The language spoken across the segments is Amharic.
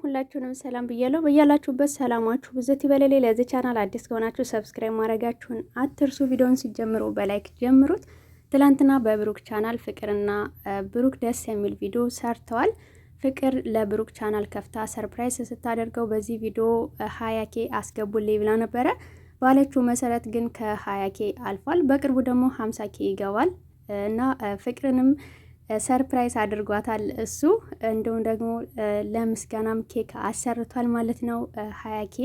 ሁላችሁንም ሰላም ብያለሁ። በያላችሁበት ሰላማችሁ ብዙት ይበለሌ። ለዚህ ቻናል አዲስ ከሆናችሁ ሰብስክራይብ ማድረጋችሁን አትርሱ። ቪዲዮውን ሲጀምሩ በላይክ ጀምሩት። ትላንትና በብሩክ ቻናል ፍቅርና ብሩክ ደስ የሚል ቪዲዮ ሰርተዋል። ፍቅር ለብሩክ ቻናል ከፍታ ሰርፕራይዝ ስታደርገው በዚህ ቪዲዮ 20K አስገቡልኝ ብላ ነበረ። ባለችው መሰረት ግን ከ20K አልፏል። በቅርቡ ደግሞ 50K ይገባል እና ፍቅርንም ሰርፕራይዝ አድርጓታል እሱ። እንደውም ደግሞ ለምስጋናም ኬክ አሰርቷል ማለት ነው። 20K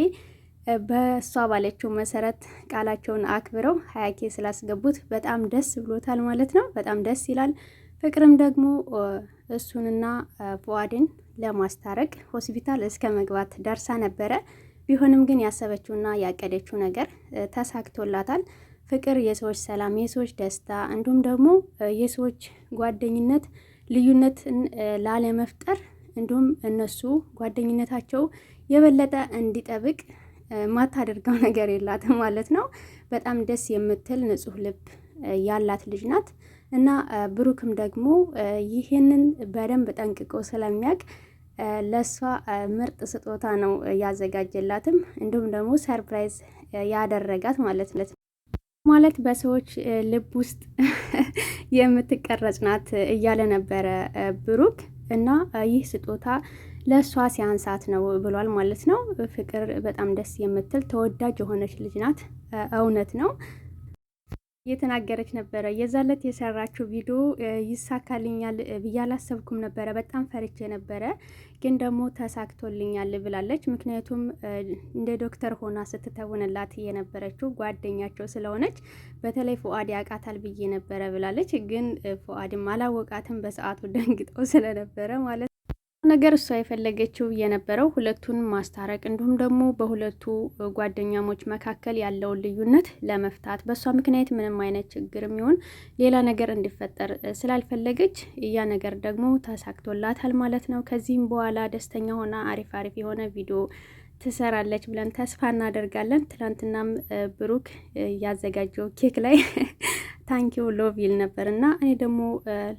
በእሷ ባለችው መሰረት ቃላቸውን አክብረው 20K ስላስገቡት በጣም ደስ ብሎታል ማለት ነው። በጣም ደስ ይላል። ፍቅርም ደግሞ እሱንና ፉአድን ለማስታረቅ ሆስፒታል እስከ መግባት ደርሳ ነበረ። ቢሆንም ግን ያሰበችውና ያቀደችው ነገር ተሳክቶላታል። ፍቅር የሰዎች ሰላም፣ የሰዎች ደስታ እንዲሁም ደግሞ የሰዎች ጓደኝነት ልዩነትን ላለመፍጠር እንዲሁም እነሱ ጓደኝነታቸው የበለጠ እንዲጠብቅ ማታደርገው ነገር የላትም ማለት ነው። በጣም ደስ የምትል ንጹሕ ልብ ያላት ልጅ ናት እና ብሩክም ደግሞ ይህንን በደንብ ጠንቅቆ ስለሚያውቅ ለሷ ምርጥ ስጦታ ነው ያዘጋጀላትም እንዲሁም ደግሞ ሰርፕራይዝ ያደረጋት ማለት በሰዎች ልብ ውስጥ የምትቀረጽ ናት እያለ ነበረ ብሩክ እና ይህ ስጦታ ለሷ ሲያንሳት ነው ብሏል ማለት ነው። ፍቅር በጣም ደስ የምትል ተወዳጅ የሆነች ልጅ ናት። እውነት ነው እየተናገረች ነበረ። የዛለት የሰራችው ቪዲዮ ይሳካልኛል ብዬ አላሰብኩም ነበረ፣ በጣም ፈርቼ ነበረ፣ ግን ደግሞ ተሳክቶልኛል ብላለች። ምክንያቱም እንደ ዶክተር ሆና ስትተውንላት የነበረችው ጓደኛቸው ስለሆነች በተለይ ፉአድ ያውቃታል ብዬ ነበረ ብላለች። ግን ፉአድም አላወቃትም በሰዓቱ ደንግጠው ስለነበረ ማለት ነገር እሷ የፈለገችው የነበረው ሁለቱን ማስታረቅ እንዲሁም ደግሞ በሁለቱ ጓደኛሞች መካከል ያለውን ልዩነት ለመፍታት በእሷ ምክንያት ምንም አይነት ችግር የሚሆን ሌላ ነገር እንዲፈጠር ስላልፈለገች ያ ነገር ደግሞ ተሳክቶላታል ማለት ነው። ከዚህም በኋላ ደስተኛ ሆና አሪፍ የሆነ ቪዲዮ ትሰራለች ብለን ተስፋ እናደርጋለን። ትናንትናም ብሩክ ያዘጋጀው ኬክ ላይ ታንኪው ሎቭ ይል ነበር እና እኔ ደግሞ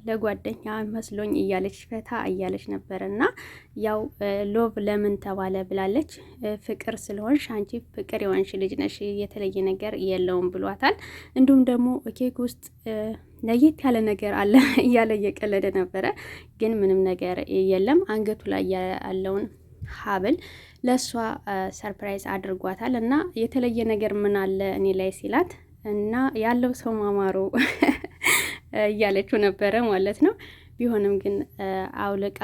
ለጓደኛ መስሎኝ እያለች ፈታ እያለች ነበር እና ያው ሎቭ ለምን ተባለ ብላለች። ፍቅር ስለሆንሽ አንቺ ፍቅር የሆንሽ ልጅ ነሽ፣ የተለየ ነገር የለውም ብሏታል። እንዲሁም ደግሞ ኬክ ውስጥ ለየት ያለ ነገር አለ እያለ እየቀለደ ነበረ፣ ግን ምንም ነገር የለም። አንገቱ ላይ ያለውን ሀብል ለእሷ ሰርፕራይዝ አድርጓታል እና የተለየ ነገር ምን አለ እኔ ላይ ሲላት እና ያለው ሰው ማማሩ እያለችው ነበረ ማለት ነው። ቢሆንም ግን አውልቃ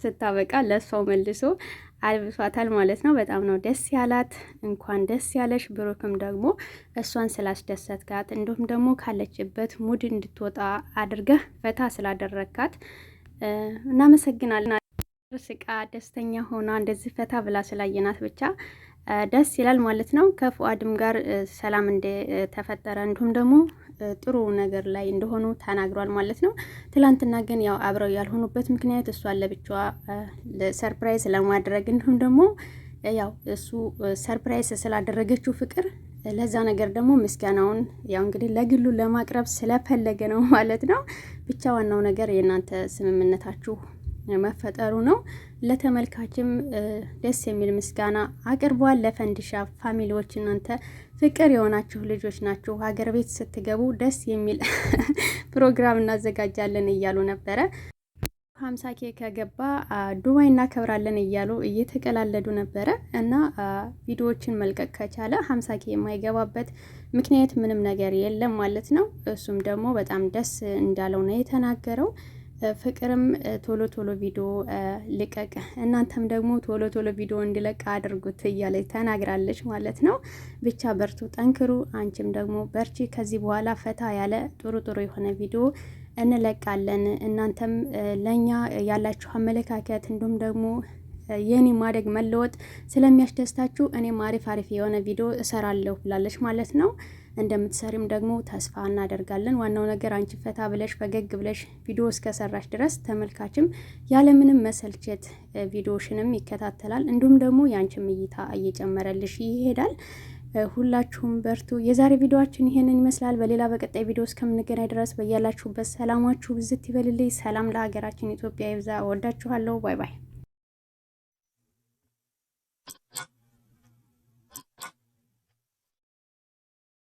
ስታበቃ ለእሷው መልሶ አልብሷታል ማለት ነው። በጣም ነው ደስ ያላት። እንኳን ደስ ያለሽ። ብሩክም ደግሞ እሷን ስላስደሰትካት እንዲሁም ደግሞ ካለችበት ሙድ እንድትወጣ አድርገህ ፈታ ስላደረግካት እናመሰግናለን። ስቃ ደስተኛ ሆና እንደዚህ ፈታ ብላ ስላየናት ብቻ ደስ ይላል ማለት ነው። ከፉአድም ጋር ሰላም እንደተፈጠረ እንዲሁም ደግሞ ጥሩ ነገር ላይ እንደሆኑ ተናግሯል ማለት ነው። ትላንትና ግን ያው አብረው ያልሆኑበት ምክንያት እሷን ለብቻዋ ሰርፕራይዝ ለማድረግ እንዲሁም ደግሞ ያው እሱ ሰርፕራይዝ ስላደረገችው ፍቅር ለዛ ነገር ደግሞ ምስጋናውን ያው እንግዲህ ለግሉ ለማቅረብ ስለፈለገ ነው ማለት ነው። ብቻ ዋናው ነገር የእናንተ ስምምነታችሁ መፈጠሩ ነው። ለተመልካችም ደስ የሚል ምስጋና አቅርቧል። ለፈንዲሻ ፋሚሊዎች እናንተ ፍቅር የሆናችሁ ልጆች ናችሁ፣ ሀገር ቤት ስትገቡ ደስ የሚል ፕሮግራም እናዘጋጃለን እያሉ ነበረ። 50K ከገባ ዱባይ እናከብራለን እያሉ እየተቀላለዱ ነበረ እና ቪዲዮዎችን መልቀቅ ከቻለ 50K የማይገባበት ምክንያት ምንም ነገር የለም ማለት ነው። እሱም ደግሞ በጣም ደስ እንዳለው ነው የተናገረው። ፍቅርም ቶሎ ቶሎ ቪዲዮ ልቀቅ፣ እናንተም ደግሞ ቶሎ ቶሎ ቪዲዮ እንዲለቅ አድርጉት እያለች ተናግራለች ማለት ነው። ብቻ በርቱ፣ ጠንክሩ። አንቺም ደግሞ በርቺ። ከዚህ በኋላ ፈታ ያለ ጥሩ የሆነ ቪዲዮ እንለቃለን። እናንተም ለኛ ያላችሁ አመለካከት እንዲሁም ደግሞ የኔ ማደግ መለወጥ ስለሚያስደስታችሁ እኔም አሪፍ የሆነ ቪዲዮ እሰራለሁ ብላለች ማለት ነው። እንደምትሰሪም ደግሞ ተስፋ እናደርጋለን። ዋናው ነገር አንቺ ፈታ ብለሽ ፈገግ ብለሽ ቪዲዮ እስከሰራሽ ድረስ ተመልካችም ያለምንም መሰልቸት ቪዲዮሽንም ይከታተላል። እንዲሁም ደግሞ ያንቺም እይታ እየጨመረልሽ ይሄዳል። ሁላችሁም በርቱ። የዛሬ ቪዲዮአችን ይሄንን ይመስላል። በሌላ በቀጣይ ቪዲዮ እስከምንገናኝ ድረስ በያላችሁበት ሰላማችሁ ብዝት ይበልልኝ። ሰላም ለሀገራችን ኢትዮጵያ ይብዛ። ወዳችኋለሁ። ባይ ባይ።